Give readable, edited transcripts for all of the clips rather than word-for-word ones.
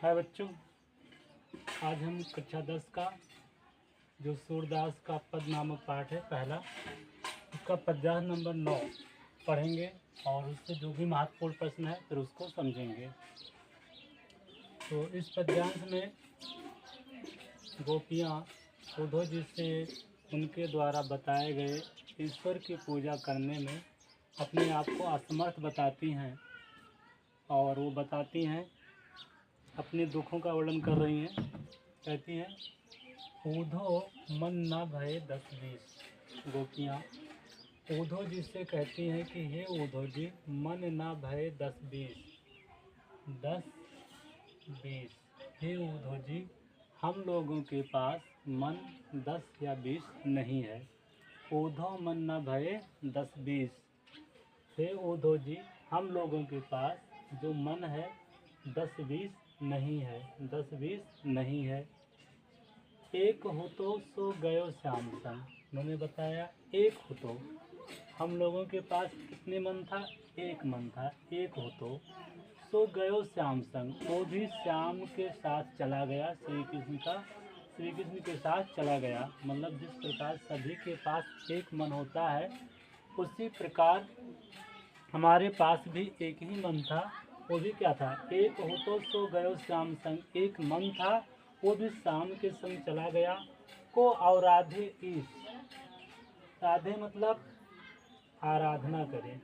हाय बच्चों, आज हम कक्षा 10 का जो सूरदास का पद नामक पाठ है पहला, उसका पद्यांश नंबर 9 पढ़ेंगे और उससे जो भी महत्वपूर्ण प्रश्न है फिर उसको समझेंगे। तो इस पद्यांश में गोपियाँ उद्धव जी से उनके द्वारा बताए गए ईश्वर की पूजा करने में अपने आप को असमर्थ बताती हैं और वो बताती हैं, अपने दुखों का वर्णन कर रही हैं। कहती हैं, उद्धव मन न भये 10-20। गोपियाँ उद्धव जी से कहती हैं कि हे उद्धव जी, मन न भये 10-20। 10-20 हे उद्धव जी, हम लोगों के पास मन 10 या 20 नहीं है। उद्धव मन न भये 10-20। हे उद्धव जी, हम लोगों के पास जो मन है 10-20 नहीं है, 10-20 नहीं है। एक हो तो सो गयो श्याम संग। उन्होंने बताया एक हो तो, हम लोगों के पास कितने मन था? एक मन था। एक हो तो सो गयो श्याम संग, वो भी श्याम के साथ चला गया, श्री कृष्ण के साथ चला गया। मतलब जिस प्रकार सभी के पास एक मन होता है, उसी प्रकार हमारे पास भी एक ही मन था। वो भी क्या था? एक हो तो सो गयो श्याम संग। एक मन था, वो भी श्याम के संग चला गया। को आराधे ईश, राधे मतलब आराधना करें,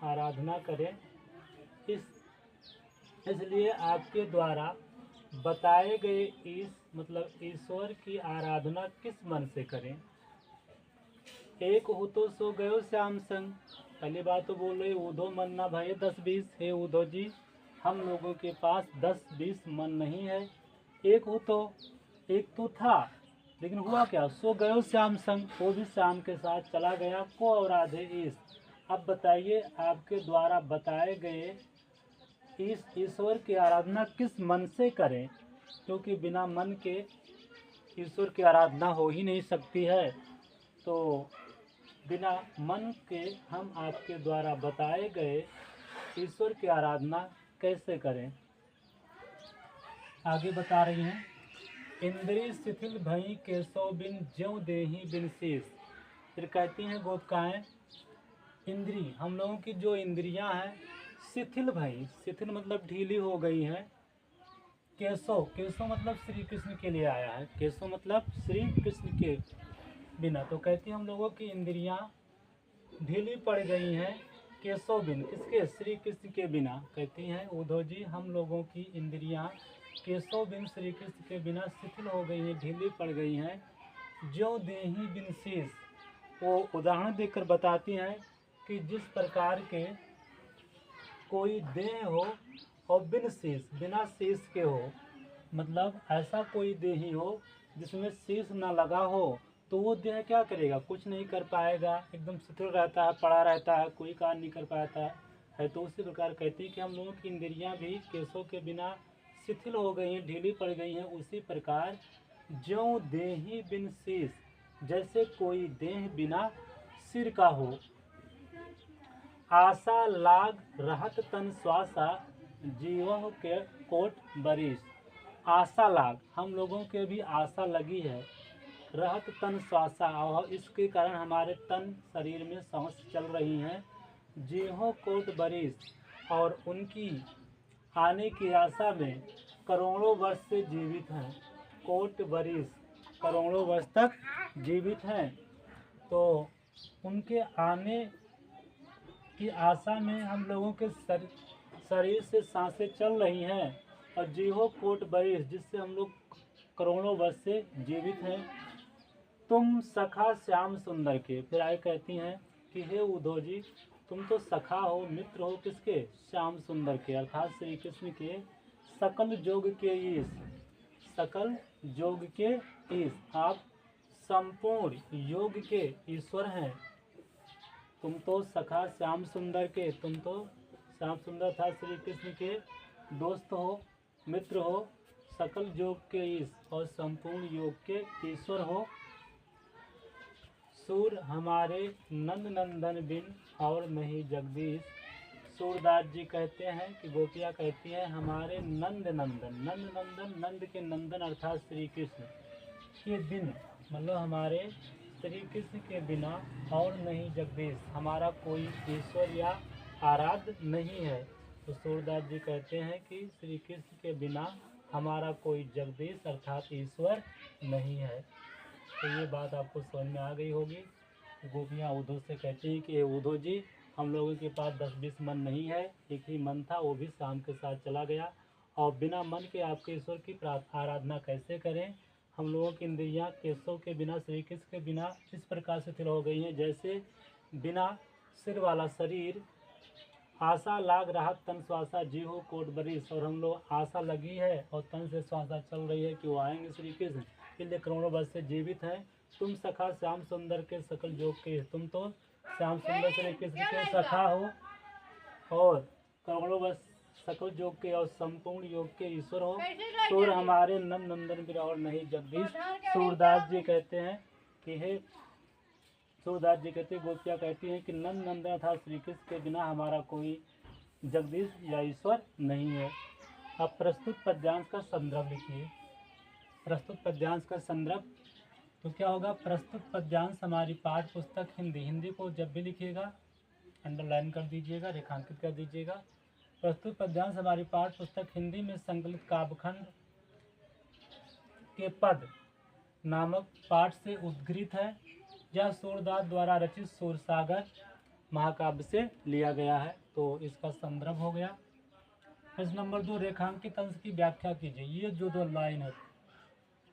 आराधना करें। इसलिए आपके द्वारा बताए गए ईश मतलब ईश्वर की आराधना किस मन से करें? एक हो तो सो गयो श्याम संग। पहली बात तो बोल रहे उद्धव मन ना भये 10-20। हे उद्धव जी, हम लोगों के पास 10-20 मन नहीं है। एक हो तो, एक तो था, लेकिन हुआ क्या? सो गयो श्याम संग, वो भी श्याम के साथ चला गया। को और आधे ईश। अब बताइए, आपके द्वारा बताए गए इस ईश्वर की आराधना किस मन से करें? क्योंकि बिना मन के ईश्वर की आराधना हो ही नहीं सकती है। तो बिना मन के हम आपके द्वारा बताए गए ईश्वर की आराधना कैसे करें? आगे बता रही हैं, इंद्री शिथिल भई केशव बिन ज्यों देहि बिन शेष। फिर कहती हैं गोपिकाएं, इंद्री हम लोगों की जो इंद्रियां हैं शिथिल भई, शिथिल मतलब ढीली हो गई है। केशव, केशव मतलब श्री कृष्ण के लिए आया है, केशव मतलब श्री कृष्ण के बिना। तो कहती हैं हम लोगों की इंद्रियां ढीली पड़ गई हैं केशव बिन, किसके? श्री कृष्ण के बिना। कहती हैं उद्धव जी, हम लोगों की इंद्रियां केशव बिन श्री कृष्ण के बिना शिथिल हो गई हैं, ढीली पड़ गई हैं। ज्यों देहि बिन शेष, वो उदाहरण देकर बताती हैं कि जिस प्रकार के कोई देह हो और बिन शेष, बिना शेष के हो, मतलब ऐसा कोई देही हो जिसमें शेष ना लगा हो, तो वो देह क्या करेगा? कुछ नहीं कर पाएगा, एकदम शिथिल रहता है, पड़ा रहता है, कोई कार्य नहीं कर पाता है। तो उसी प्रकार कहती है कि हम लोगों की इंद्रियां भी केशों के बिना शिथिल हो गई हैं, ढीली पड़ गई हैं। उसी प्रकार ज्यों देहि बिन शेष, जैसे कोई देह बिना सिर का हो। आशा लाग रहत तन श्वासा, जीवों के कोट बरिस। आशा लाग, हम लोगों के भी आशा लगी है। रहत तन श्वासा, और इसके कारण हमारे तन शरीर में सांस चल रही हैं। जीवों कोट बरिस, और उनकी आने की आशा में करोड़ों वर्ष से जीवित हैं। कोट बरिस, करोड़ों वर्ष तक जीवित हैं। तो उनके आने की आशा में हम लोगों के शरीर से सांसें चल रही हैं, और जीवो कोट बरिस, जिससे हम लोग करोड़ों वर्ष से जीवित हैं। तुम सखा श्याम सुंदर के। फिर आगे कहती हैं कि हे उद्धव जी, तुम तो सखा हो, मित्र हो किसके? श्याम सुंदर के, अर्थात श्री कृष्ण के। सकल जोग के ईश, सकल जोग के ईश, आप संपूर्ण योग के ईश्वर हैं। तुम तो सखा श्याम सुंदर के, तुम तो श्याम सुंदर था श्री कृष्ण के दोस्त हो, मित्र हो, सकल योग के ईश और संपूर्ण योग के ईश्वर हो। सूर हमारे नंद नंदन बिन और नहीं जगदीश, सूरदास जी कहते हैं कि गोपियाँ कहती हैं हमारे नंद नंदन, नंद नंदन, नंद के नंदन अर्थात श्री कृष्ण के बिन, मतलब हमारे श्री कृष्ण के बिना और नहीं जगदीश, हमारा कोई ईश्वर या आराध्य नहीं है। तो सूरदास जी कहते हैं कि श्री कृष्ण के बिना हमारा कोई जगदीश अर्थात ईश्वर नहीं है। तो ये बात आपको समझ में आ गई होगी। गोपियाँ उद्धव से कहती हैं कि उद्धव जी, हम लोगों के पास 10-20 मन नहीं है, एक ही मन था, वो भी शाम के साथ चला गया, और बिना मन के आपके ईश्वर की आराधना कैसे करें। हम लोगों की इंद्रियाँ केशव के बिना, श्री कृष्ण के बिना इस प्रकार से थिल हो गई हैं जैसे बिना सिर वाला शरीर, आशा लाग रहा तन श्वासा जी हो कोट बरिस, और हम लोग आशा लगी है और तन से श्वासा चल रही है कि वो आएंगे श्री कृष्ण, इसलिए करोड़ों वर्ष से जीवित हैं। तुम सखा श्याम सुंदर के सकल योग के, तुम तो श्याम सुंदर श्री कृष्ण के सखा हो और करोड़ों वर्ष सकल योग के और संपूर्ण योग के ईश्वर हो। सूर हमारे नंद नंदन बिरावर नहीं जगदीश। सूरदास जी कहते हैं कि हे, सूरदास जी कहते हैं, गोपियाँ कहती हैं कि नंद नंदन था श्री कृष्ण के बिना हमारा कोई जगदीश या ईश्वर नहीं है। अब प्रस्तुत पद्यांश का संदर्भ लिखिए। प्रस्तुत पद्यांश का संदर्भ तो क्या होगा, प्रस्तुत पद्यांश हमारी पाठ्य पुस्तक हिंदी को जब भी लिखिएगा अंडरलाइन कर दीजिएगा, रेखांकित कर दीजिएगा। प्रस्तुत पद्यांश हमारी पाठ्य पुस्तक हिंदी में संकलित काव्यखंड के पद नामक पाठ से उद्गृत है। यह सूरदास द्वारा रचित सूरसागर महाकाव्य से लिया गया है। तो इसका संदर्भ हो गया। प्रश्न नंबर 2, रेखांकित अंश की व्याख्या कीजिए। ये जो 2 लाइन है,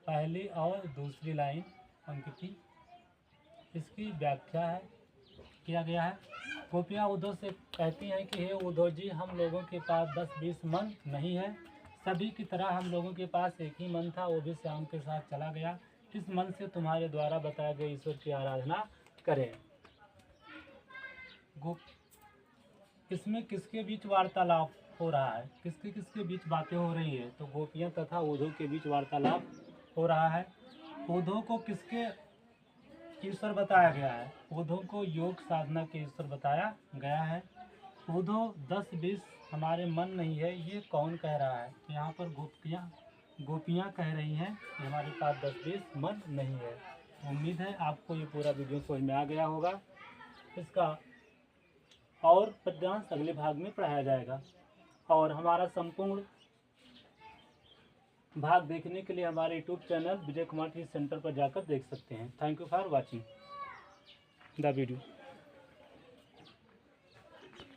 पहली और दूसरी लाइन अंकित, इसकी व्याख्या है किया गया है। गोपियाँ उद्धव से कहती हैं कि हे उद्धव जी, हम लोगों के पास 10-20 मन नहीं है, सभी की तरह हम लोगों के पास एक ही मन था, वो भी श्याम के साथ चला गया। इस मन से तुम्हारे द्वारा बताए गए ईश्वर की आराधना करें। इसमें किसके बीच वार्तालाप हो रहा है, किसके किसके बीच बातें हो रही है, तो गोपियाँ तथा उद्धव के बीच वार्तालाप हो रहा है। उद्धव को किसके ईश्वर बताया गया है, उद्धव को योग साधना के ईश्वर बताया गया है। उद्धव 10-20 हमारे मन नहीं है, ये कौन कह रहा है, यहाँ पर गोपियाँ कह रही हैं कि हमारे पास 10-20 मन नहीं है। उम्मीद है आपको ये पूरा वीडियो समझ में आ गया होगा। इसका और पद्यांश अगले भाग में पढ़ाया जाएगा, और हमारा संपूर्ण भाग देखने के लिए हमारे YouTube channel Vijay Kumar T centre पर जाकर देख सकते हैं। Thank you for watching the video.